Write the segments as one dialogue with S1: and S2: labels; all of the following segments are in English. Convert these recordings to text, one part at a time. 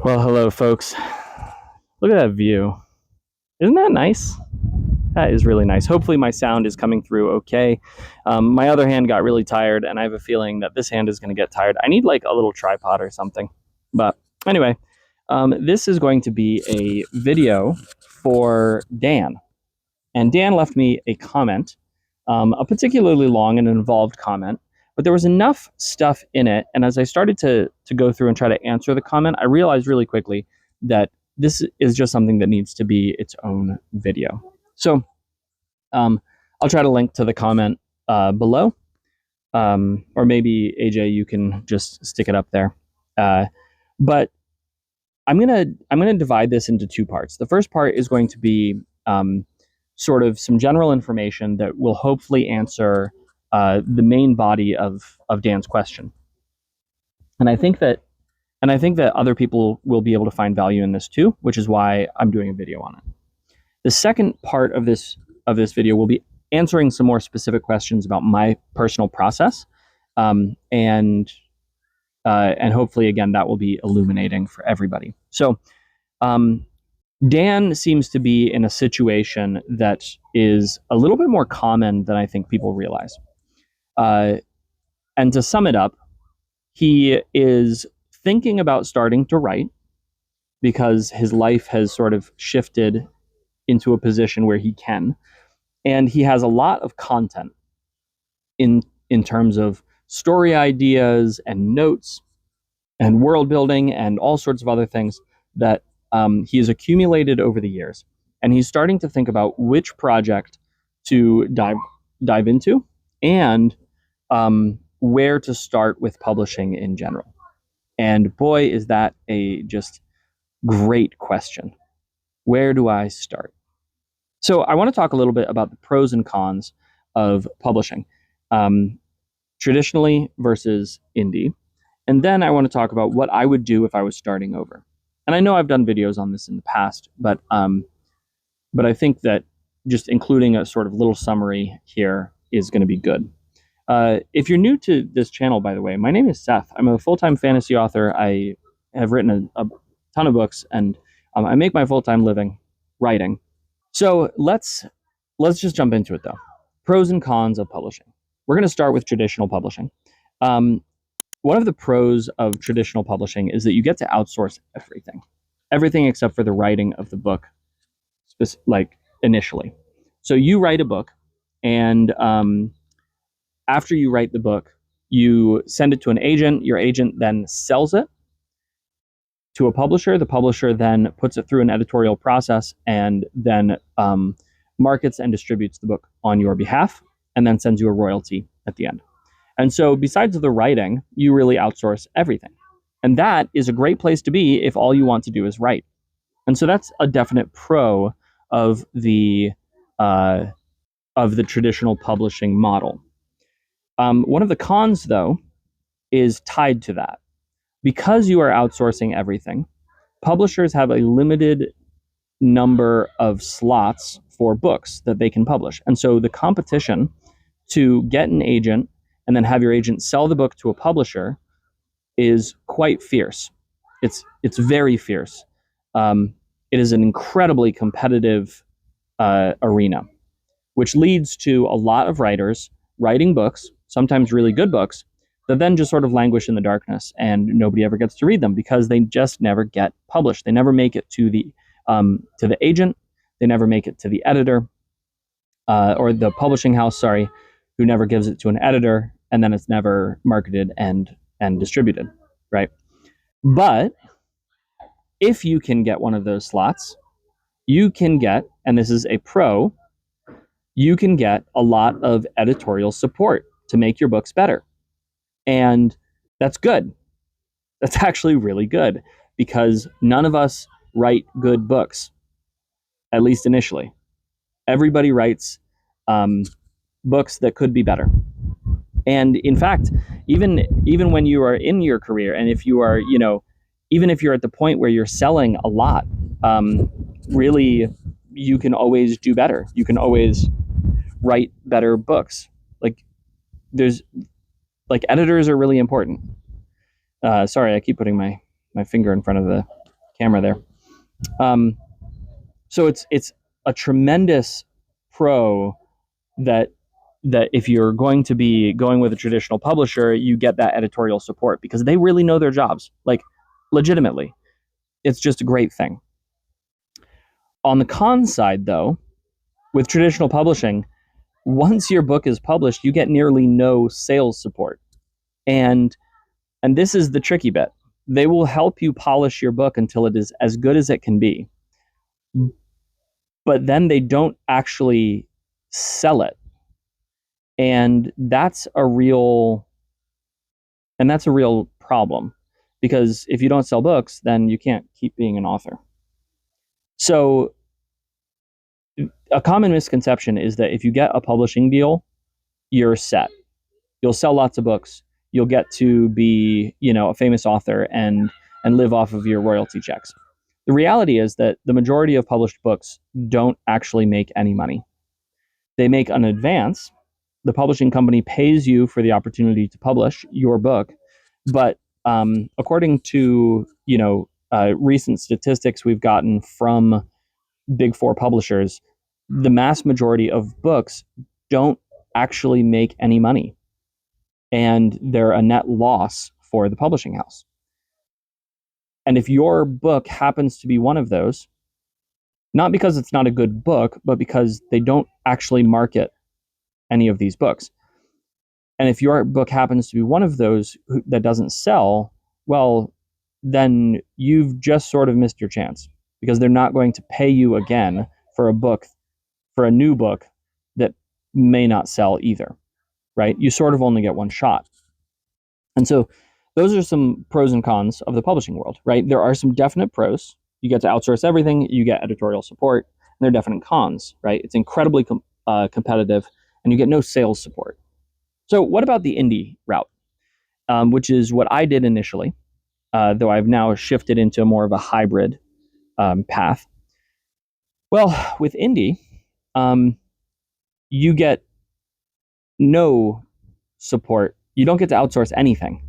S1: Well, hello, folks. Look at that view. Isn't that nice? That is really nice. Hopefully my sound is coming through okay. My other hand got really tired, and I have a feeling that this hand is going to get tired. I need like a little tripod or something. But anyway, this is going to be a video for Dan. And Dan left me a comment, a particularly long and involved comment, but there was enough stuff in it. And as I started to go through and try to answer the comment, I realized really quickly that this is just something that needs to be its own video. So I'll try to link to the comment below, or maybe AJ, you can just stick it up there. But I'm gonna divide this into two parts. The first part is going to be sort of some general information that will hopefully answer the main body of Dan's question. And I think that other people will be able to find value in this too, which is why I'm doing a video on it. The second part of this video will be answering some more specific questions about my personal process, and hopefully, again, that will be illuminating for everybody. So Dan seems to be in a situation that is a little bit more common than I think people realize. And to sum it up, he is thinking about starting to write because his life has sort of shifted into a position where he can. And he has a lot of content in terms of story ideas and notes and world building and all sorts of other things that he has accumulated over the years. And he's starting to think about which project to dive into and where to start with publishing in general. And boy, is that a just great question. Where do I start? So I want to talk a little bit about the pros and cons of publishing, traditionally versus indie. And then I want to talk about what I would do if I was starting over. And I know I've done videos on this in the past, but I think that just including a sort of little summary here is going to be good. If you're new to this channel, by the way, my name is Seth. I'm a full-time fantasy author. I have written a ton of books, and I make my full-time living writing. So let's just jump into it, though. Pros and cons of publishing. We're going to start with traditional publishing. One of the pros of traditional publishing is that you get to outsource everything except for the writing of the book, like initially. So you write a book, and after you write the book, you send it to an agent. Your agent then sells it to a publisher. The publisher then puts it through an editorial process and then markets and distributes the book on your behalf, and then sends you a royalty at the end. And so besides the writing, you really outsource everything. And that is a great place to be if all you want to do is write. And so that's a definite pro of the traditional publishing model. One of the cons, though, is tied to that. Because you are outsourcing everything, publishers have a limited number of slots for books that they can publish. And so the competition to get an agent and then have your agent sell the book to a publisher is quite fierce. It's very fierce. It is an incredibly competitive arena, which leads to a lot of writers writing books, sometimes really good books, that then just sort of languish in the darkness and nobody ever gets to read them because they just never get published. They never make it to the agent. They never make it to the editor or the publishing house, who never gives it to an editor, and then it's never marketed and distributed, right? But if you can get one of those slots, you can get, and this is a pro, you can get a lot of editorial support to make your books better. And that's good. That's actually really good because none of us write good books, at least initially. Everybody writes books that could be better. And in fact, even when you are in your career, and if you are, even if you're at the point where you're selling a lot, really, you can always do better. You can always write better books. Editors are really important. Sorry, I keep putting my finger in front of camera there. So it's a tremendous pro that if you're going to be going with a traditional publisher, you get that editorial support because they really know their jobs, like legitimately. It's just a great thing. On the con side, though, with traditional publishing, once your book is published, you get nearly no sales support. And this is the tricky bit. They will help you polish your book until it is as good as it can be. But then they don't actually sell it. And that's a real problem, because if you don't sell books, then you can't keep being an author. So a common misconception is that if you get a publishing deal, you're set. You'll sell lots of books. You'll get to be, a famous author and live off of your royalty checks. The reality is that the majority of published books don't actually make any money. They make an advance. The publishing company pays you for the opportunity to publish your book, but according to recent statistics we've gotten from big four publishers, the mass majority of books don't actually make any money, and they're a net loss for the publishing house. And if your book happens to be one of those, not because it's not a good book, but because they don't actually market any of these books, and if your book happens to be one of those that doesn't sell, well, then you've just sort of missed your chance, because they're not going to pay you again for a new book that may not sell either, right? You sort of only get one shot. And so those are some pros and cons of the publishing world, right? There are some definite pros. You get to outsource everything, you get editorial support, and there are definite cons, right? It's incredibly competitive, and you get no sales support. So what about the indie route, which is what I did initially, though I've now shifted into more of a hybrid path. Well, with indie, you get no support. You don't get to outsource anything,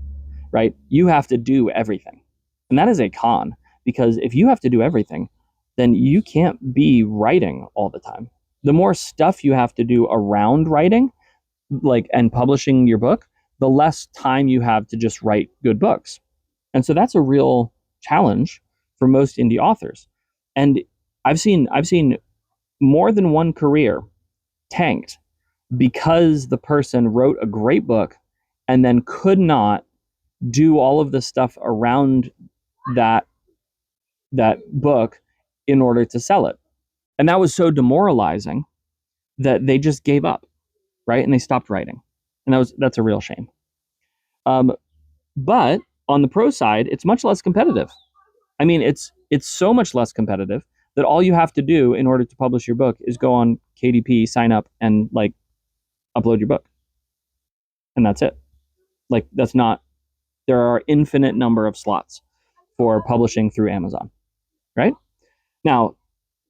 S1: right? You have to do everything. And that is a con, because if you have to do everything, then you can't be writing all the time. The more stuff you have to do around writing, and publishing your book, the less time you have to just write good books. And so that's a real challenge for most indie authors. And I've seen more than one career tanked because the person wrote a great book and then could not do all of the stuff around that book in order to sell it. And that was so demoralizing that they just gave up, right? And they stopped writing. And that's a real shame. But on the pro side, it's much less competitive. I mean, it's so much less competitive that all you have to do in order to publish your book is go on KDP, sign up, and upload your book. And that's it. There are infinite number of slots for publishing through Amazon, right? Now,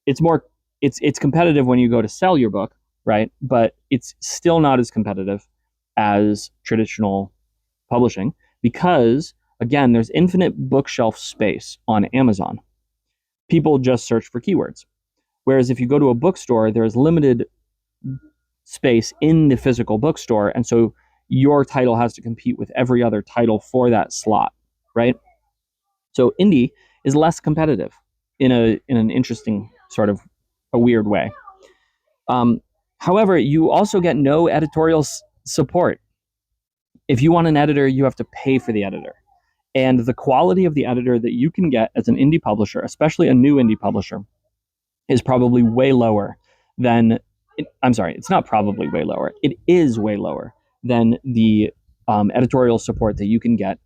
S1: it's competitive when you go to sell your book, right? But it's still not as competitive as traditional publishing, because again, there's infinite bookshelf space on Amazon. People just search for keywords. Whereas if you go to a bookstore, there's limited space in the physical bookstore, and so your title has to compete with every other title for that slot, right? So indie is less competitive in an interesting sort of a weird way. However, you also get no editorial support. If you want an editor, you have to pay for the editor. And the quality of the editor that you can get as an indie publisher, especially a new indie publisher, is probably way lower than, it's not probably way lower. It is way lower than the editorial support that you can get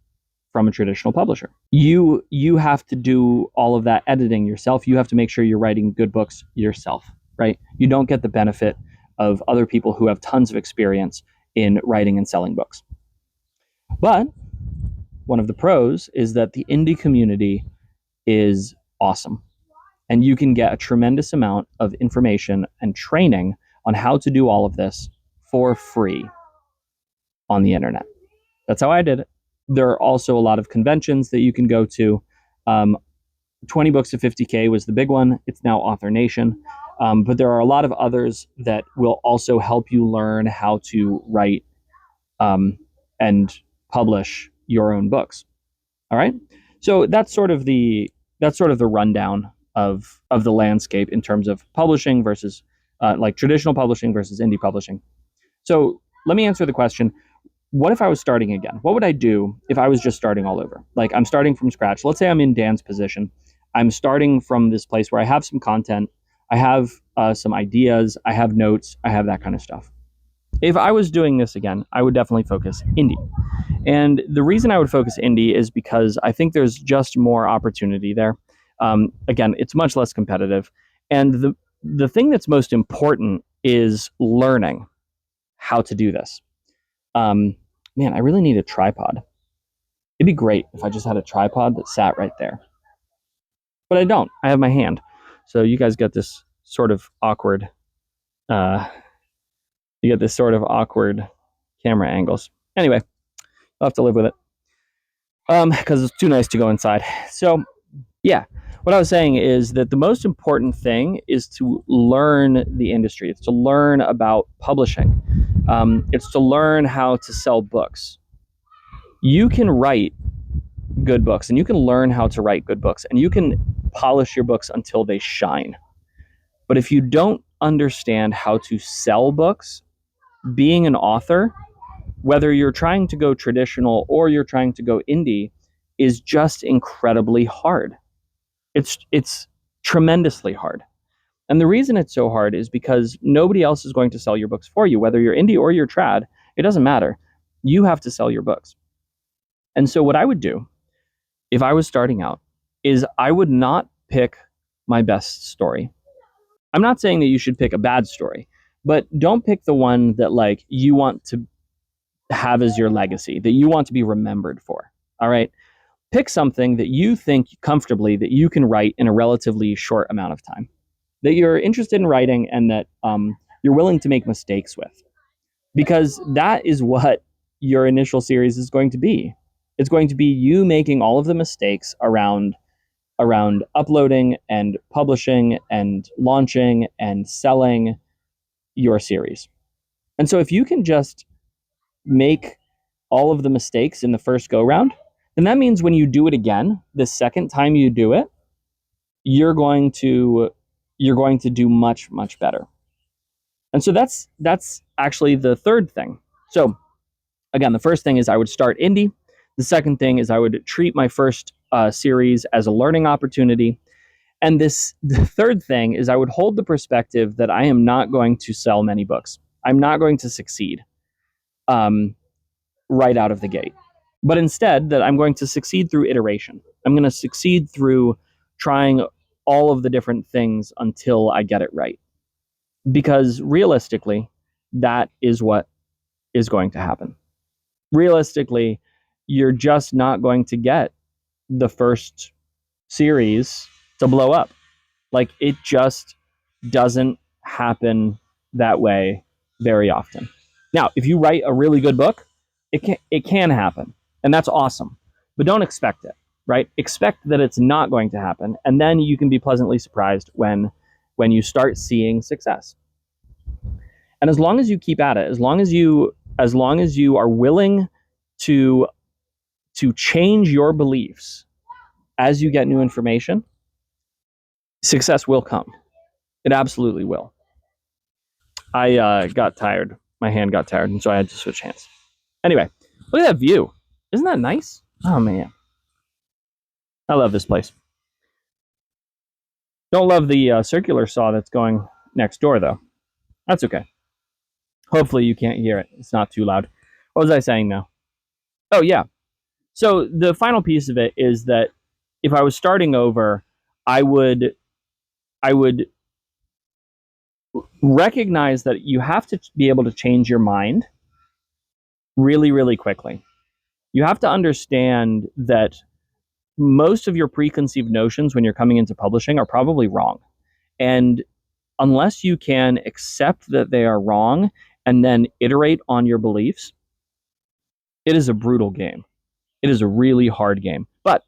S1: from a traditional publisher. You have to do all of that editing yourself. You have to make sure you're writing good books yourself, right? You don't get the benefit of other people who have tons of experience in writing and selling books. But one of the pros is that the indie community is awesome. And you can get a tremendous amount of information and training on how to do all of this for free on the internet. That's how I did it. There are also a lot of conventions that you can go to. 20 books to 50K was the big one. It's now Author Nation. But there are a lot of others that will also help you learn how to write and publish your own books. All right. So that's sort of the rundown of the landscape in terms of publishing versus like traditional publishing versus indie publishing. So let me answer the question: what if I was starting again? What would I do if I was just starting all over? Like, I'm starting from scratch. Let's say I'm in Dan's position. I'm starting from this place where I have some content, I have some ideas, I have notes, I have that kind of stuff. If I was doing this again, I would definitely focus indie. And the reason I would focus indie is because I think there's just more opportunity there. Again, it's much less competitive. And the thing that's most important is learning how to do this. Man, I really need a tripod. It'd be great if I just had a tripod that sat right there. But I don't. I have my hand. So you guys get this sort of awkward camera angles. Anyway, I'll have to live with it. Because it's too nice to go inside. So yeah, what I was saying is that the most important thing is to learn the industry. It's to learn about publishing. It's to learn how to sell books. You can write good books, and you can learn how to write good books, and you can polish your books until they shine. But if you don't understand how to sell books, being an author, whether you're trying to go traditional or you're trying to go indie, is just incredibly hard. It's tremendously hard. And the reason it's so hard is because nobody else is going to sell your books for you. Whether you're indie or you're trad, it doesn't matter. You have to sell your books. And so what I would do if I was starting out is I would not pick my best story. I'm not saying that you should pick a bad story, but don't pick the one that like you want to have as your legacy, that you want to be remembered for. All right? Pick something that you think comfortably that you can write in a relatively short amount of time, that you're interested in writing, and that you're willing to make mistakes with. Because that is what your initial series is going to be. It's going to be you making all of the mistakes around uploading and publishing and launching and selling your series. And so if you can just make all of the mistakes in the first go round, then that means when you do it again, the second time you do it, you're going to do much, much better. And so that's actually the third thing. So again, the first thing is I would start indie. The second thing is I would treat my first series as a learning opportunity. And the third thing is I would hold the perspective that I am not going to sell many books. I'm not going to succeed right out of the gate. But instead, that I'm going to succeed through iteration. I'm going to succeed through trying all of the different things until I get it right. Because realistically, that is what is going to happen. Realistically, you're just not going to get the first series to blow up. Like, it just doesn't happen that way very often. Now, if you write a really good book, it can happen, and that's awesome. But don't expect it, right? Expect that it's not going to happen, and then you can be pleasantly surprised when you start seeing success. And as long as you keep at it, as long as you are willing to change your beliefs as you get new information, success will come. It absolutely will. I got tired. My hand got tired, and so I had to switch hands. Anyway, look at that view. Isn't that nice? Oh, man. I love this place. Don't love the circular saw that's going next door, though. That's okay. Hopefully you can't hear it. It's not too loud. What was I saying now? Oh, yeah. So the final piece of it is that if I was starting over, I would recognize that you have to be able to change your mind really, really quickly. You have to understand that most of your preconceived notions when you're coming into publishing are probably wrong. And unless you can accept that they are wrong and then iterate on your beliefs, it is a brutal game. It is a really hard game. But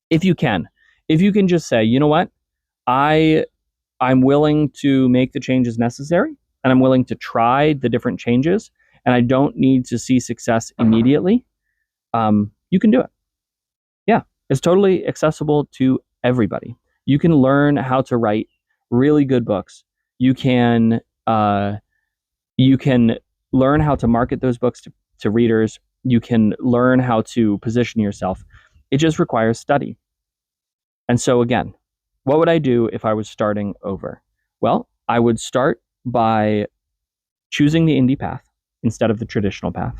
S1: if you can if you can just say, you know what, I'm willing to make the changes necessary, and I'm willing to try the different changes, and I don't need to see success immediately, you can do it. Yeah, it's totally accessible to everybody. You can learn how to write really good books. You can you can learn how to market those books to readers. You can learn how to position yourself. It just requires study. And so again, what would I do if I was starting over? Well, I would start by choosing the indie path instead of the traditional path.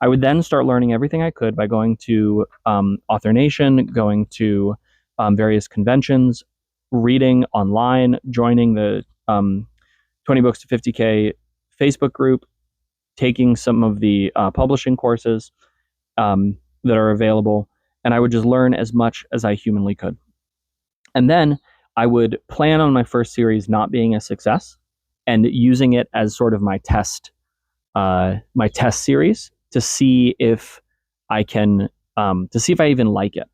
S1: I would then start learning everything I could by going to Author Nation, going to various conventions, reading online, joining the 20 Books to 50K Facebook group, taking some of the publishing courses that are available, and I would just learn as much as I humanly could. And then I would plan on my first series not being a success and using it as sort of my test series to see if I can to see if I even like it.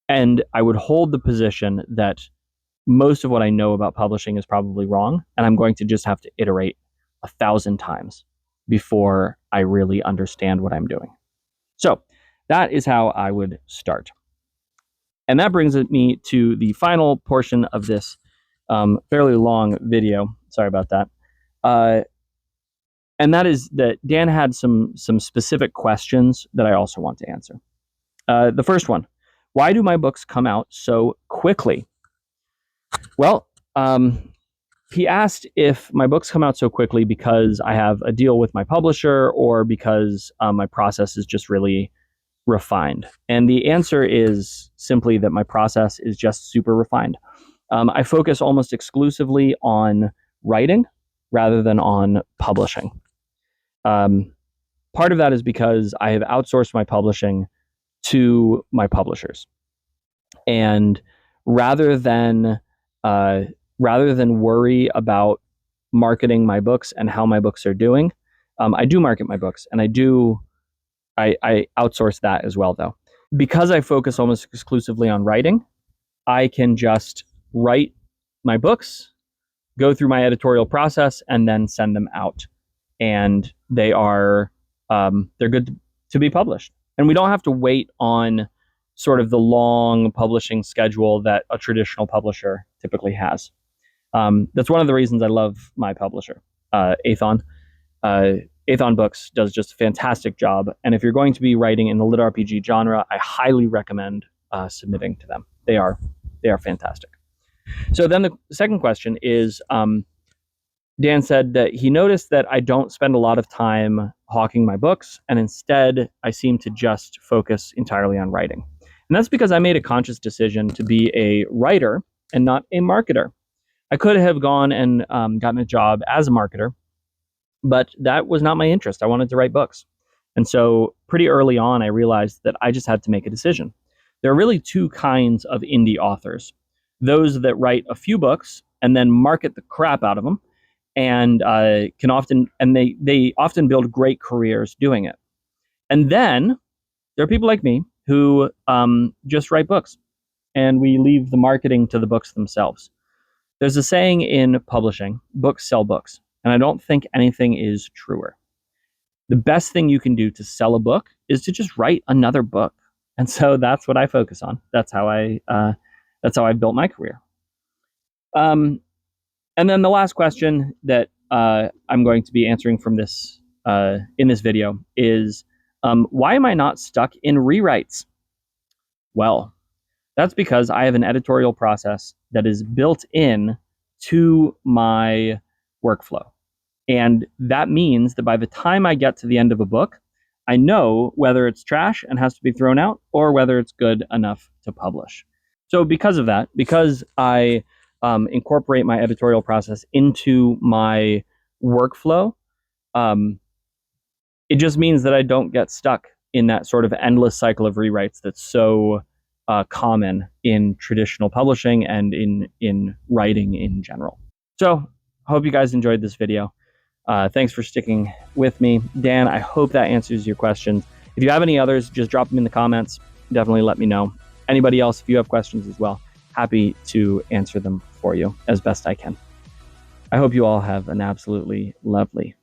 S1: And I would hold the position that most of what I know about publishing is probably wrong, and I'm going to just have to iterate 1,000 times before I really understand what I'm doing. So that is how I would start. And that brings me to the final portion of this fairly long video. Sorry about that. And that is that Dan had some specific questions that I also want to answer. The first one, why do my books come out so quickly? Well, he asked if my books come out so quickly because I have a deal with my publisher or because my process is just really refined. And the answer is simply that my process is just super refined. I focus almost exclusively on writing rather than on publishing. Part of that is because I have outsourced my publishing to my publishers. And rather than worry about marketing my books and how my books are doing, I do market my books, and I outsource that as well, though. Because I focus almost exclusively on writing, I can just write my books, go through my editorial process, and then send them out. And they're good to be published. And we don't have to wait on sort of the long publishing schedule that a traditional publisher typically has. That's one of the reasons I love my publisher, Aethon. Aethon Books does just a fantastic job. And if you're going to be writing in the lit RPG genre, I highly recommend submitting to them. They are fantastic. So then the second question is, Dan said that he noticed that I don't spend a lot of time hawking my books, and instead I seem to just focus entirely on writing. And that's because I made a conscious decision to be a writer and not a marketer. I could have gone and gotten a job as a marketer, but that was not my interest. I wanted to write books. And so pretty early on, I realized that I just had to make a decision. There are really two kinds of indie authors. Those that write a few books and then market the crap out of them, and they often build great careers doing it. And then there are people like me who just write books, and we leave the marketing to the books themselves. There's a saying in publishing, books sell books, and I don't think anything is truer. The best thing you can do to sell a book is to just write another book. And so that's what I focus on. That's how I built my career. And then the last question that I'm going to be answering from this in this video is, why am I not stuck in rewrites? Well, that's because I have an editorial process that is built in to my workflow. And that means that by the time I get to the end of a book, I know whether it's trash and has to be thrown out or whether it's good enough to publish. So because of that, because I incorporate my editorial process into my workflow, it just means that I don't get stuck in that sort of endless cycle of rewrites that's so common in traditional publishing and in writing in general. So I hope you guys enjoyed this video. Thanks for sticking with me. Dan, I hope that answers your questions. If you have any others, just drop them in the comments. Definitely let me know. anybody else, if you have questions as well, happy to answer them for you as best I can. I hope you all have an absolutely lovely